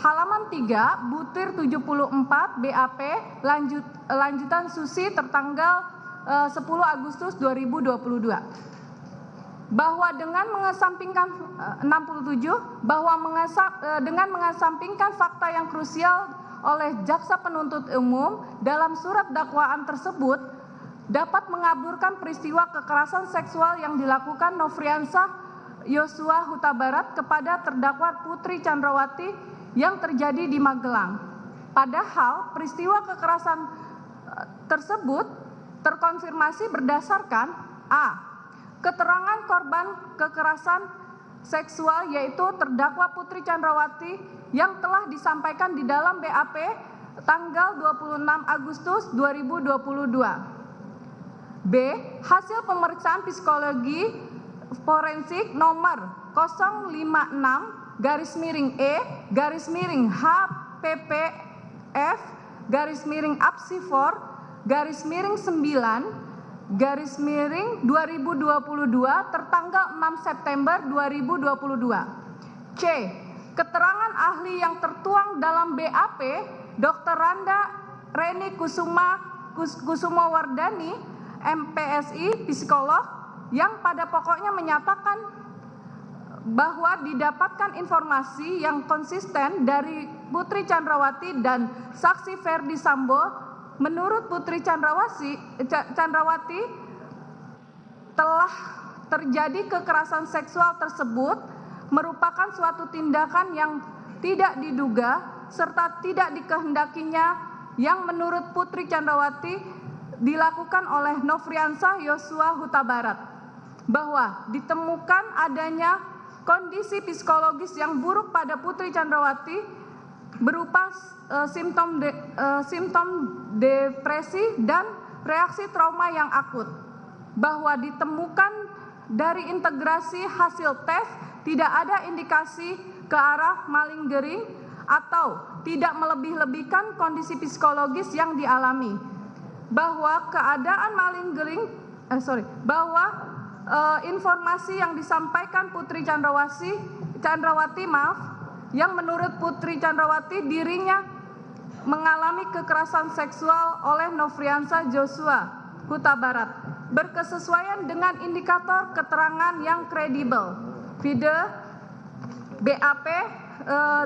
halaman 3, butir 74 BAP lanjutan Susi tertanggal 10 Agustus 2022. Bahwa dengan mengesampingkan 67 dengan mengesampingkan fakta yang krusial oleh jaksa penuntut umum dalam surat dakwaan tersebut dapat mengaburkan peristiwa kekerasan seksual yang dilakukan Nofriansah Yosua Huta Barat kepada terdakwa Putri Chandrawati yang terjadi di Magelang. Padahal peristiwa kekerasan tersebut terkonfirmasi berdasarkan a. keterangan korban kekerasan seksual yaitu terdakwa Putri Chandrawati yang telah disampaikan di dalam BAP tanggal 26 Agustus 2022. B. Hasil pemeriksaan psikologi forensik nomor 056-HPPF-HPPF-9-2022 tertanggal 6 September 2022. C. Keterangan ahli yang tertuang dalam BAP Dr. Randa Reni Kusumawardani, MPSI, psikolog, yang pada pokoknya menyatakan bahwa didapatkan informasi yang konsisten dari Putri Chandrawati dan saksi Ferdi Sambo. Menurut Putri Chandrawati telah terjadi kekerasan seksual tersebut merupakan suatu tindakan yang tidak diduga serta tidak dikehendakinya yang menurut Putri Chandrawati dilakukan oleh Nofriansah Yosua Huta Barat. Bahwa ditemukan adanya kondisi psikologis yang buruk pada Putri Chandrawati berupa simptom depresi dan reaksi trauma yang akut. Bahwa ditemukan dari integrasi hasil tes tidak ada indikasi ke arah maling gering atau tidak melebih-lebihkan kondisi psikologis yang dialami. Bahwa keadaan maling gering informasi yang disampaikan Putri Chandrawati yang menurut Putri Chandrawati dirinya mengalami kekerasan seksual oleh Nofriansah Yosua Huta Barat berkesesuaian dengan indikator keterangan yang kredibel. Vide BAP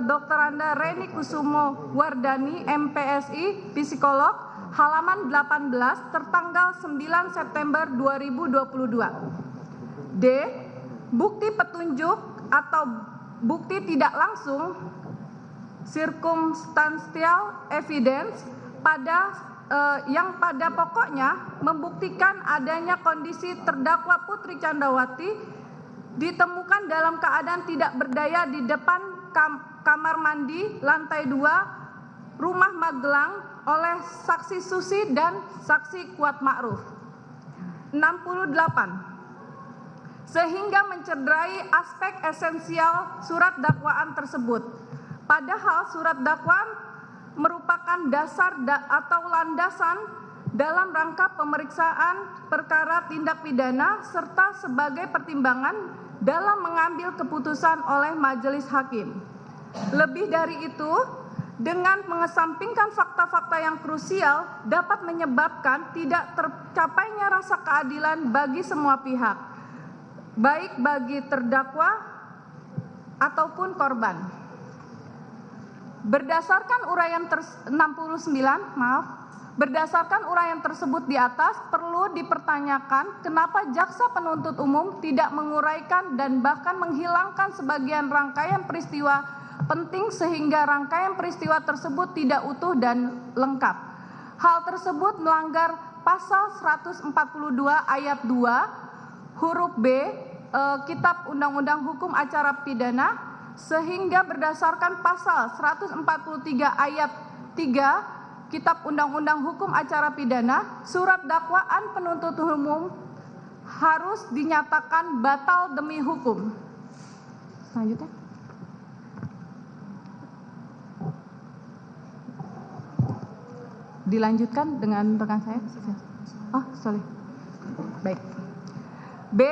Dr. Randa Reni Kusumawardani, MPSI, psikolog, halaman 18 tertanggal 9 September 2022. D. Bukti petunjuk atau bukti tidak langsung circumstantial evidence yang pada pokoknya membuktikan adanya kondisi terdakwa Putri Chandrawati ditemukan dalam keadaan tidak berdaya di depan kamar mandi lantai 2 rumah Magelang oleh saksi Susi dan saksi Kuat Ma'ruf. 68. Sehingga mencederai aspek esensial surat dakwaan tersebut. Padahal surat dakwaan merupakan dasar atau landasan dalam rangka pemeriksaan perkara tindak pidana serta sebagai pertimbangan dalam mengambil keputusan oleh majelis hakim. Lebih dari itu, dengan mengesampingkan fakta-fakta yang krusial dapat menyebabkan tidak tercapainya rasa keadilan bagi semua pihak, baik bagi terdakwa ataupun korban. Berdasarkan uraian tersebut di atas, perlu dipertanyakan kenapa jaksa penuntut umum tidak menguraikan dan bahkan menghilangkan sebagian rangkaian peristiwa penting sehingga rangkaian peristiwa tersebut tidak utuh dan lengkap. Hal tersebut melanggar pasal 142 ayat 2 huruf B Kitab Undang-Undang Hukum Acara Pidana, sehingga berdasarkan pasal 143 ayat 3 Kitab Undang-Undang Hukum Acara Pidana, surat dakwaan penuntut umum harus dinyatakan batal demi hukum. Selanjutnya. Dilanjutkan dengan rekan saya. Baik. B.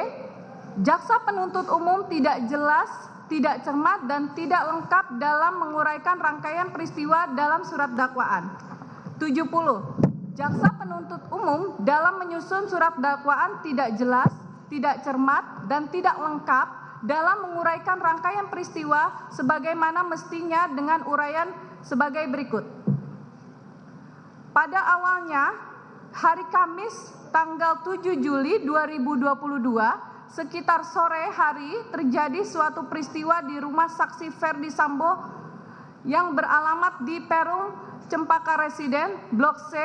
Jaksa penuntut umum tidak jelas tidak cermat, dan tidak lengkap dalam menguraikan rangkaian peristiwa dalam surat dakwaan. 70. Jaksa penuntut umum dalam menyusun surat dakwaan tidak jelas, tidak cermat, dan tidak lengkap dalam menguraikan rangkaian peristiwa sebagaimana mestinya dengan uraian sebagai berikut. Pada awalnya, hari Kamis tanggal 7 Juli 2022, sekitar sore hari terjadi suatu peristiwa di rumah saksi Ferdi Sambo yang beralamat di Perum Cempaka Residen, Blok C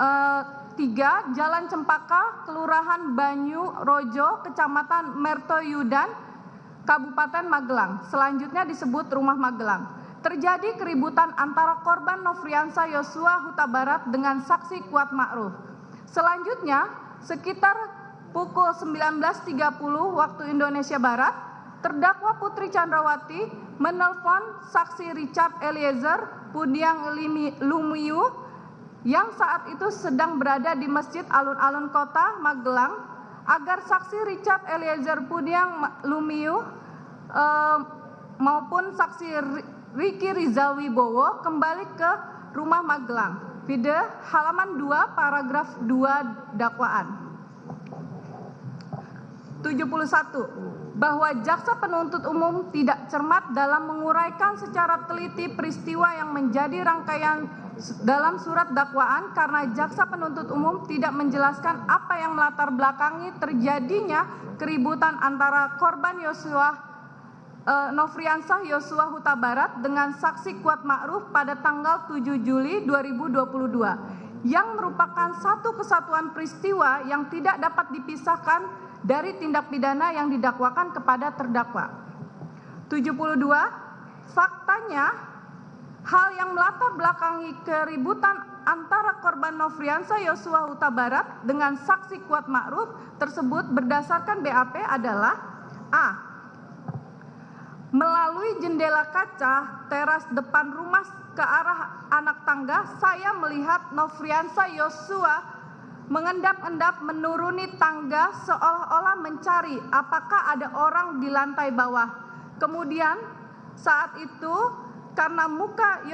3, Jalan Cempaka, Kelurahan Banyu Rojo, Kecamatan Mertoyudan, Kabupaten Magelang. Selanjutnya disebut Rumah Magelang. Terjadi keributan antara korban Nofriansah Yosua Huta Barat dengan saksi Kuat Ma'ruf. Selanjutnya, sekitar pukul 19.30 waktu Indonesia Barat, terdakwa Putri Chandrawati menelpon saksi Richard Eliezer Pudiang Lumiu yang saat itu sedang berada di Masjid Alun-Alun Kota Magelang agar saksi Richard Eliezer Pudiang Lumiu maupun saksi Riki Rizal Wibowo kembali ke Rumah Magelang. Vide halaman 2 paragraf 2 dakwaan. 71. Bahwa jaksa penuntut umum tidak cermat dalam menguraikan secara teliti peristiwa yang menjadi rangkaian dalam surat dakwaan karena jaksa penuntut umum tidak menjelaskan apa yang melatar belakangi terjadinya keributan antara korban Nofriansah Yosua Huta Barat dengan saksi Kuat Ma'ruf pada tanggal 7 Juli 2022 yang merupakan satu kesatuan peristiwa yang tidak dapat dipisahkan dari tindak pidana yang didakwakan kepada terdakwa. 72. Faktanya, hal yang melatar belakangi keributan antara korban Nofriansah Yosua Huta Barat dengan saksi Kuat Ma'ruf tersebut berdasarkan BAP adalah: A. Melalui jendela kaca teras depan rumah ke arah anak tangga, saya melihat Nofriansah Yosua mengendap-endap menuruni tangga seolah-olah mencari apakah ada orang di lantai bawah. Kemudian saat itu karena muka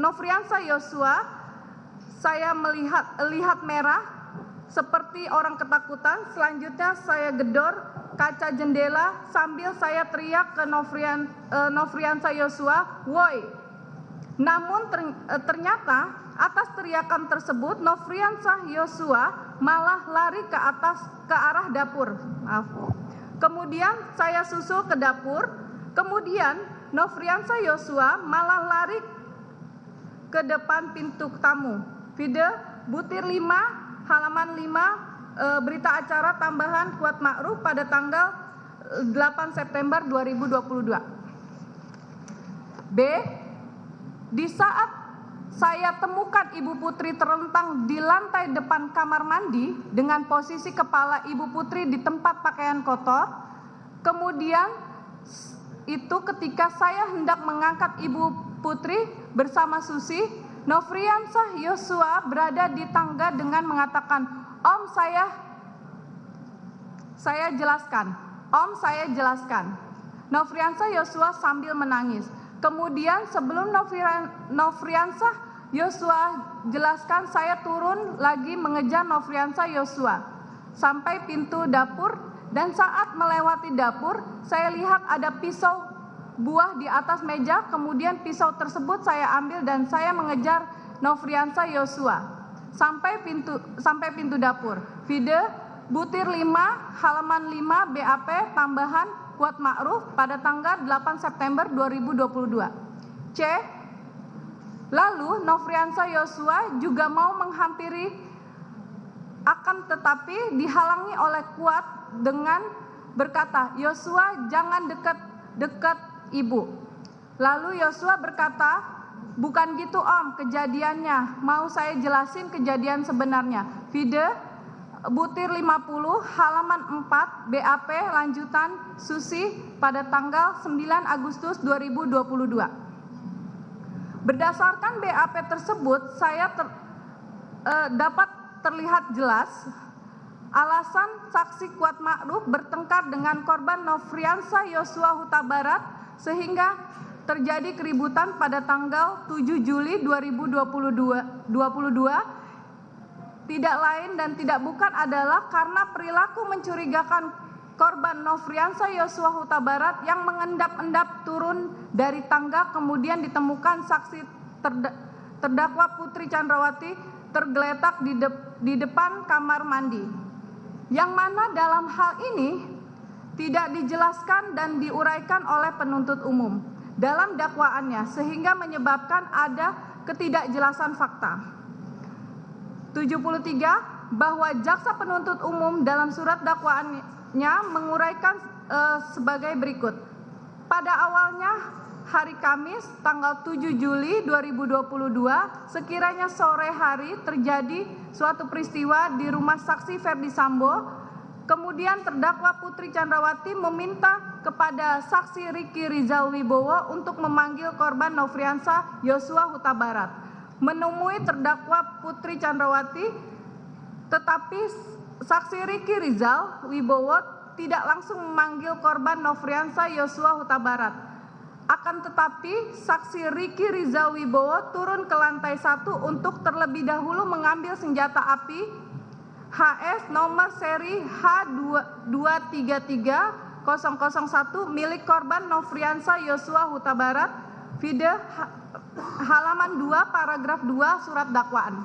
Nofriansah Yosua, saya lihat merah seperti orang ketakutan. Selanjutnya saya gedor kaca jendela sambil saya teriak ke Nofriansah Yosua, "Woi!" Namun ternyata atas teriakan tersebut Nofriansah Yosua malah lari ke arah dapur. Kemudian saya susul ke dapur. Kemudian Nofriansah Yosua malah lari ke depan pintu tamu. Vide butir 5 halaman 5 berita acara tambahan Kuat Ma'ruf pada tanggal 8 September 2022. B. Di saat saya temukan Ibu Putri terlentang di lantai depan kamar mandi dengan posisi kepala Ibu Putri di tempat pakaian kotor. Kemudian itu ketika saya hendak mengangkat Ibu Putri bersama Susi, Nofriansah Yosua berada di tangga dengan mengatakan, "Om, saya jelaskan. Om, saya jelaskan." Nofriansah Yosua sambil menangis. Kemudian sebelum Nofriansah Yosua jelaskan, saya turun lagi mengejar Nofriansah Yosua sampai pintu dapur, dan saat melewati dapur saya lihat ada pisau buah di atas meja. Kemudian pisau tersebut saya ambil dan saya mengejar Nofriansah Yosua sampai pintu dapur. Vide butir 5 halaman 5 BAP tambahan Kuat Ma'ruf pada tanggal 8 September 2022. C. Lalu Nofriansah Yosua juga mau menghampiri, akan tetapi dihalangi oleh Kuat dengan berkata, "Yosua, jangan dekat ibu." Lalu Yosua berkata, "Bukan gitu Om kejadiannya, mau saya jelasin kejadian sebenarnya." Vide butir 50 halaman 4 BAP lanjutan Susi pada tanggal 9 Agustus 2022. Berdasarkan BAP tersebut, saya dapat terlihat jelas Alasan saksi Kuat Ma'ruf bertengkar dengan korban Nofriansah Yosua Huta Barat sehingga terjadi keributan pada tanggal 7 Juli 2022 tidak lain dan tidak bukan adalah karena perilaku mencurigakan korban Nofriansah Yosua Huta Barat yang mengendap-endap turun dari tangga, kemudian ditemukan saksi terdakwa Putri Chandrawati tergeletak di depan kamar mandi, yang mana dalam hal ini tidak dijelaskan dan diuraikan oleh penuntut umum dalam dakwaannya sehingga menyebabkan ada ketidakjelasan fakta. 73, bahwa jaksa penuntut umum dalam surat dakwaannya menguraikan sebagai berikut. Pada awalnya hari Kamis tanggal 7 Juli 2022 sekiranya sore hari terjadi suatu peristiwa di rumah saksi Ferdi Sambo. Kemudian terdakwa Putri Chandrawati meminta kepada saksi Riki Rizal Wibowo untuk memanggil korban Nofriansah Yosua Huta Barat, menemui terdakwa Putri Chandrawati, tetapi saksi Riki Rizal Wibowo tidak langsung memanggil korban Nofriansah Yosua Huta Barat. Akan tetapi saksi Riki Rizal Wibowo turun ke lantai 1 untuk terlebih dahulu mengambil senjata api HS nomor seri H233001 milik korban Nofriansah Yosua Huta Barat, vide halaman 2 paragraf 2 surat dakwaan.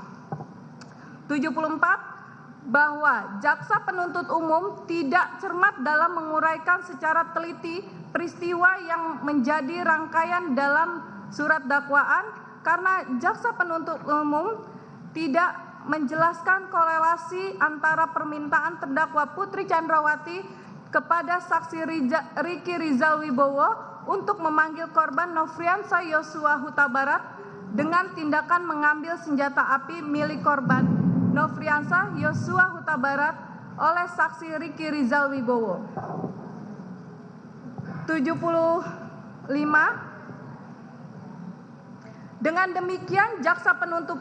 74, bahwa jaksa penuntut umum tidak cermat dalam menguraikan secara teliti peristiwa yang menjadi rangkaian dalam surat dakwaan karena jaksa penuntut umum tidak menjelaskan korelasi antara permintaan terdakwa Putri Chandrawati kepada saksi Riki Rizal Wibowo untuk memanggil korban Nofriansah Yosua Huta Barat dengan tindakan mengambil senjata api milik korban Nofriansah Yosua Huta Barat oleh saksi Riki Rizal Wibowo. 75, dengan demikian jaksa penuntut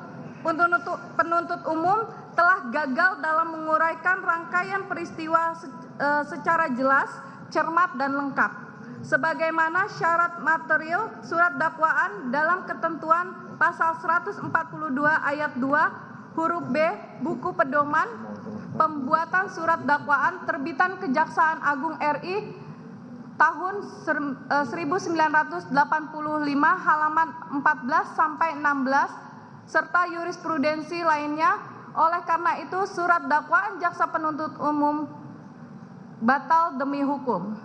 umum telah gagal dalam menguraikan rangkaian peristiwa secara jelas, cermat dan lengkap sebagaimana syarat material surat dakwaan dalam ketentuan pasal 142 ayat 2 huruf B buku pedoman pembuatan surat dakwaan terbitan Kejaksaan Agung RI tahun 1985 halaman 14 sampai 16 serta jurisprudensi lainnya. Oleh karena itu surat dakwaan jaksa penuntut umum batal demi hukum.